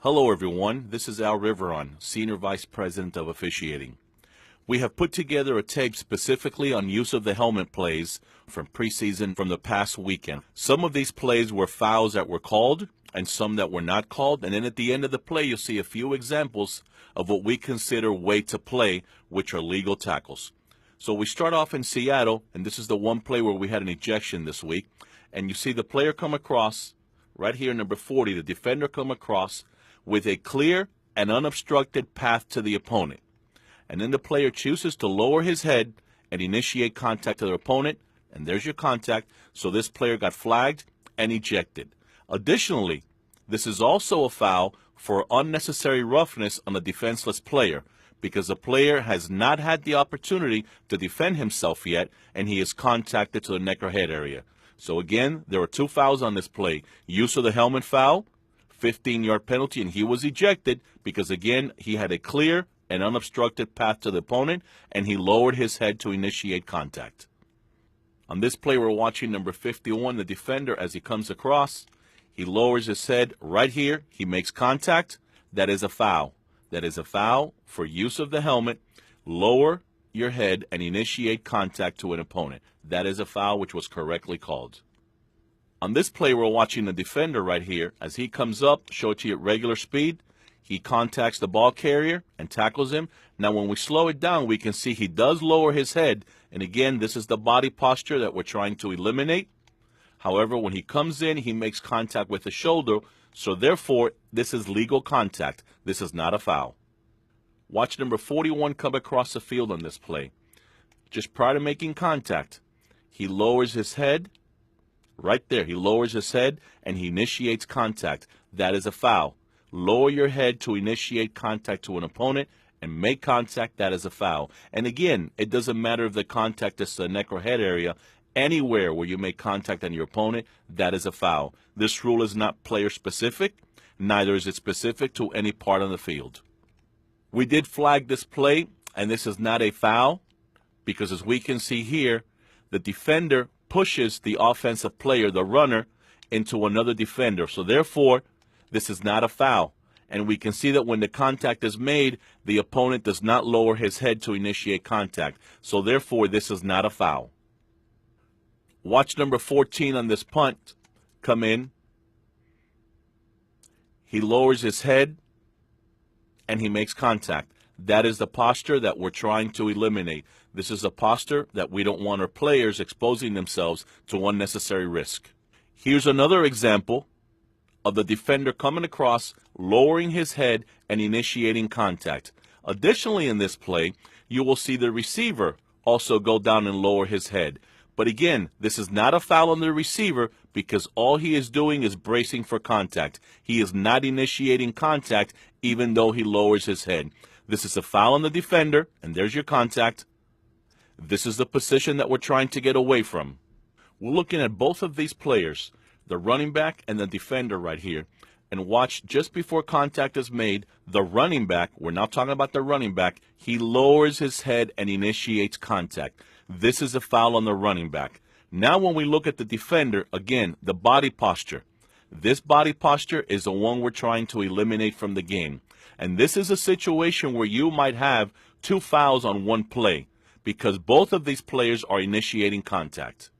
Hello everyone, this is Al Riveron, Senior Vice President of Officiating. We have put together a tape specifically on use of the helmet plays from preseason from the past weekend. Some of these plays were fouls that were called and some that were not called, and then at the end of the play you'll see a few examples of what we consider way to play, which are legal tackles. So we start off in Seattle, and this is the one play where we had an ejection this week, and you see the player come across, right here, number 40, the defender come across with a clear and unobstructed path to the opponent. And then the player chooses to lower his head and initiate contact to their opponent, and there's your contact. So this player got flagged and ejected. Additionally, this is also a foul for unnecessary roughness on a defenseless player, because the player has not had the opportunity to defend himself yet, and he is contacted to the neck or head area. So again, there are two fouls on this play. Use of the helmet foul, 15-yard penalty, and he was ejected because, again, he had a clear and unobstructed path to the opponent, and he lowered his head to initiate contact. On this play, we're watching number 51, the defender, as he comes across. He lowers his head right here. He makes contact. That is a foul. That is a foul for use of the helmet. Lower your head and initiate contact to an opponent. That is a foul which was correctly called. On this play, we're watching the defender right here. As he comes up, show it to you at regular speed. He contacts the ball carrier and tackles him. Now, when we slow it down, we can see he does lower his head. And again, this is the body posture that we're trying to eliminate. However, when he comes in, he makes contact with the shoulder. So therefore, this is legal contact. This is not a foul. Watch number 41 come across the field on this play. Just prior to making contact, he lowers his head. Right there, he lowers his head and he initiates contact. That is a foul. Lower your head to initiate contact to an opponent and make contact. That is a foul. And again, it doesn't matter if the contact is the neck or head area. Anywhere where you make contact on your opponent, that is a foul. This rule is not player specific, neither is it specific to any part on the field. We did flag this play, and this is not a foul because, as we can see here, the defender pushes the offensive player, the runner, into another defender. So therefore, this is not a foul. And we can see that when the contact is made, the opponent does not lower his head to initiate contact. So therefore, this is not a foul. Watch number 14 on this punt come in. He lowers his head and he makes contact. That is the posture that we're trying to eliminate. This is a posture that we don't want our players exposing themselves to unnecessary risk. Here's another example of the defender coming across, lowering his head and initiating contact. Additionally, in this play, you will see the receiver also go down and lower his head. But again, this is not a foul on the receiver because all he is doing is bracing for contact. He is not initiating contact even though he lowers his head. This is a foul on the defender, and there's your contact. This is the position that we're trying to get away from. We're looking at both of these players, the running back and the defender right here. And watch, just before contact is made, the running back, we're not talking about the running back, he lowers his head and initiates contact. This is a foul on the running back. Now when we look at the defender, again, the body posture. This body posture is the one we're trying to eliminate from the game. And this is a situation where you might have two fouls on one play because both of these players are initiating contact.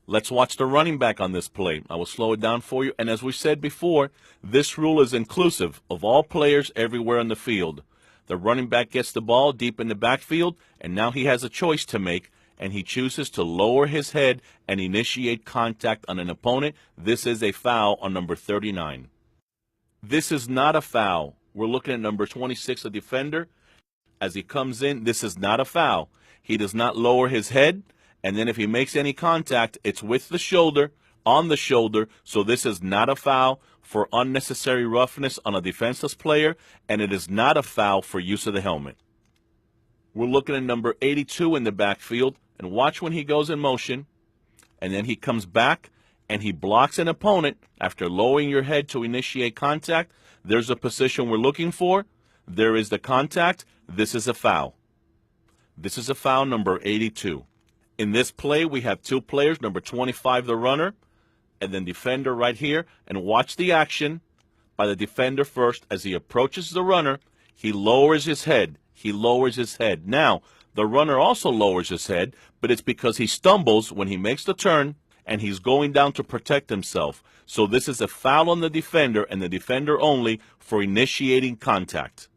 Let's watch the running back on this play. I will slow it down for you. And as we said before, this rule is inclusive of all players everywhere on the field. The running back gets the ball deep in the backfield, and now he has a choice to make, and he chooses to lower his head and initiate contact on an opponent. This is a foul on number 39. This is not a foul. We're looking at number 26, a defender. As he comes in, this is not a foul. He does not lower his head, and then if he makes any contact, it's with the shoulder, on the shoulder, so this is not a foul for unnecessary roughness on a defenseless player, and it is not a foul for use of the helmet. We're looking at number 82 in the backfield, and watch when he goes in motion, and then he comes back, and he blocks an opponent after lowering your head to initiate contact. There's a position we're looking for. There is the contact. This is a foul. This is a foul number 82. In this play, we have two players, number 25, the runner, and then defender right here. And watch the action. by the defender first. As he approaches the runner, he lowers his head. He lowers his head. Now, the runner also lowers his head, but it's because he stumbles when he makes the turn, and he's going down to protect himself. So this is a foul on the defender, and the defender only, for initiating contact.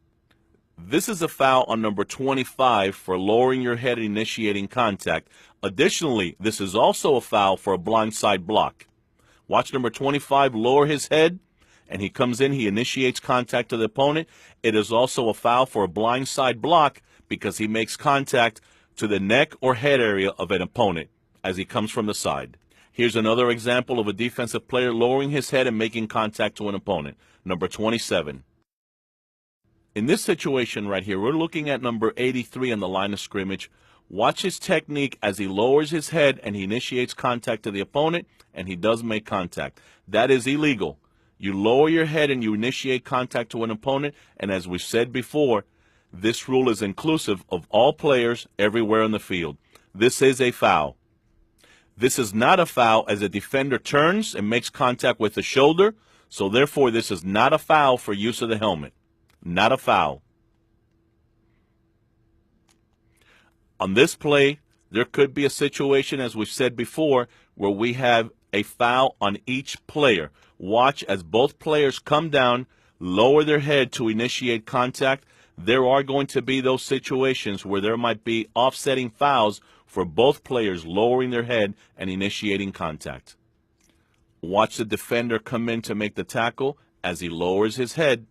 This is a foul on number 25 for lowering your head and initiating contact. Additionally, this is also a foul for a blindside block. Watch number 25 lower his head, and he comes in, he initiates contact to the opponent. It is also a foul for a blindside block because he makes contact to the neck or head area of an opponent as he comes from the side. Here's another example of a defensive player lowering his head and making contact to an opponent. Number 27. In this situation right here, we're looking at number 83 on the line of scrimmage. Watch his technique as he lowers his head and he initiates contact to the opponent, and he does make contact. That is illegal. You lower your head and you initiate contact to an opponent, and as we said before, this rule is inclusive of all players everywhere on the field. This is a foul. This is not a foul as a defender turns and makes contact with the shoulder, so therefore this is not a foul for use of the helmet. Not a foul. On this play, there could be a situation, as we've said before, where we have a foul on each player. Watch as both players come down, lower their head to initiate contact. There are going to be those situations where there might be offsetting fouls for both players lowering their head and initiating contact. Watch the defender come in to make the tackle as he lowers his head.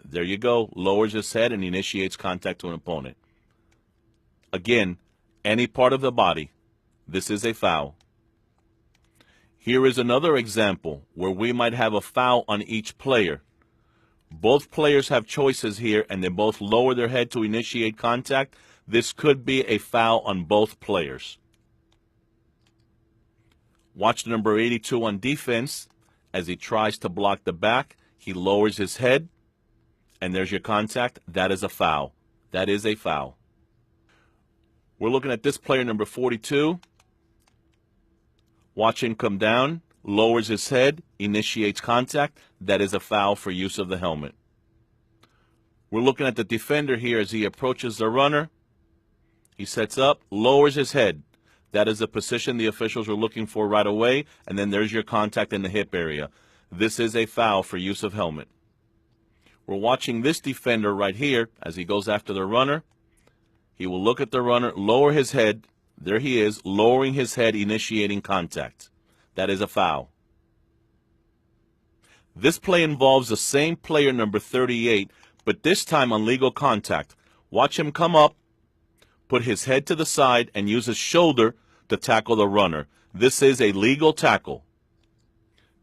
There you go, lowers his head and initiates contact to an opponent. Again, any part of the body, this is a foul. Here is another example where we might have a foul on each player. Both players have choices here, and they both lower their head to initiate contact. This could be a foul on both players. Watch number 82 on defense. As he tries to block the back, he lowers his head, and there's your contact. That is a foul. That is a foul. We're looking at this player, number 42. Watch him come down, lowers his head, initiates contact. That is a foul for use of the helmet. We're looking at the defender here as he approaches the runner. He sets up, lowers his head. That is the position the officials are looking for right away, and then there's your contact in the hip area. This is a foul for use of helmet. We're watching this defender right here as he goes after the runner. He will look at the runner, lower his head. There he is, lowering his head, initiating contact. That is a foul. This play involves the same player, number 38, but this time on legal contact. Watch him come up, put his head to the side, and use his shoulder to tackle the runner. This is a legal tackle.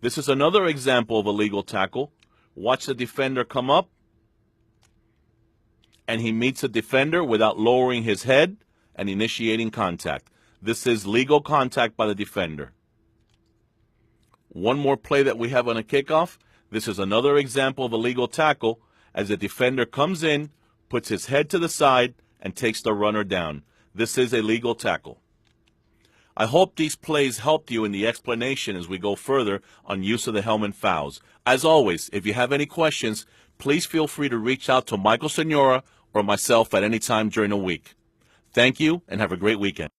This is another example of a legal tackle. Watch the defender come up, and he meets the defender without lowering his head and initiating contact. This is legal contact by the defender. One more play that we have on a kickoff. This is another example of a legal tackle as the defender comes in, puts his head to the side, and takes the runner down. This is a legal tackle. I hope these plays helped you in the explanation as we go further on use of the helmet fouls. As always, if you have any questions, please feel free to reach out to Michael Senora or myself at any time during the week. Thank you, and have a great weekend.